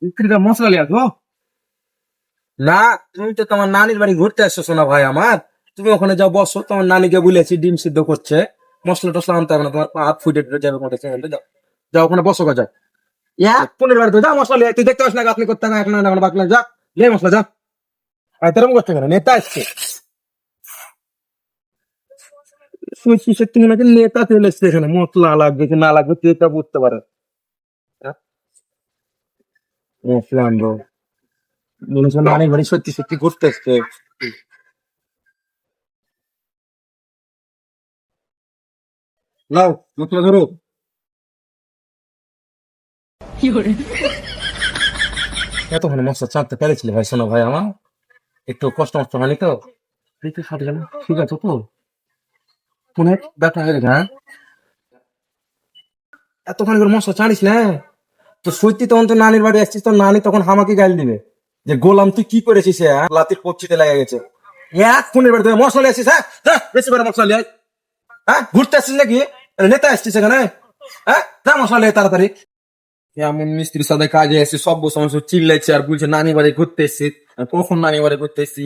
বিক্রিটা মশলা লিয়া গো। না, তুমি তো তোমার নানির বাড়ি ঘুরতে আসছো না ভাই আমার। তুমি ওখানে যাও বসো, তোমার নানিকে বলেছি ডিম সিদ্ধ করছে, মশলা টসলা আনতে হবে না, তোমার পা হাত ফুটে টুটে যাবে কোথায় সেখানে যাও। যাও ওখানে বসো গা, যাও। পনের বাড়িতে যা মশলা লিয়ে, তুই দেখতে পাস না আপনি করতে না এখন এখন বাকি যা লে মশলা যা। আর তেরম করতে কেন, নেতা আসছে। সত্যি সত্যি মনে হচ্ছে নেতা চলে এসছে এখানে, মশলা লাগবে কি না লাগবে তুই এটা বুঝতে পারে। মশলা আনবো মনে হচ্ছে নানির বাড়ি সত্যি সত্যি ঘুরতে এসছে। নাও মশলা ধরো। এতক্ষণ মশলা চাটতে পেরেছিলে ভাই, শোনো ভাই আমার একটু কষ্ট মষ্ট হয়নি তো? এই তো সাথে গেল, ঠিক আছে তো? কোন এক ব্যথা হয়ে গেছে, হ্যাঁ? এতক্ষণ করে মশলা চাড়িস না তো? সত্যি তখন তো নানির বাড়ি আসছিস, তো নানি তখন আমাকে গাল দিবে যে গোলাম তুই কি করেছিস, হ্যাঁ লাতির পচ্ছিতে লেগে গেছে। এক ফোনের বাড়িতে মশলা নিয়ে আসছিস, হ্যাঁ যা, বেশি করে মশলা লিয়ে আয়। হ্যাঁ ঘুরতে আসছিস নাকি? নেতা আসছিস এখানে? হ্যাঁ যা মশলা লিয়ে তাড়াতাড়ি। এমন মিস্ত্রির সাথে কাজে এসে সব সমস্যা চিল্লাইছে আর বলছে নানি বাড়ি ঘুরতে এসছি। আমি কখন নানি বাড়ি ঘুরতে এসছি?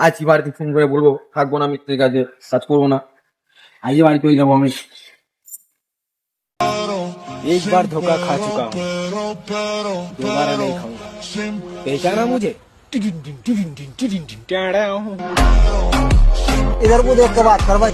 আজ বাড়িতে ফোন করে বলবো থাকবো না, মিস্ত্রির কাজে কাজ করবো না, আজ বাড়িতে হয়ে যাবো আমি। एक बार धोखा खा चुका हूँ, दोबारा नहीं खाऊंगा। पहचाना मुझे? इधर को देख के बात कर भाई।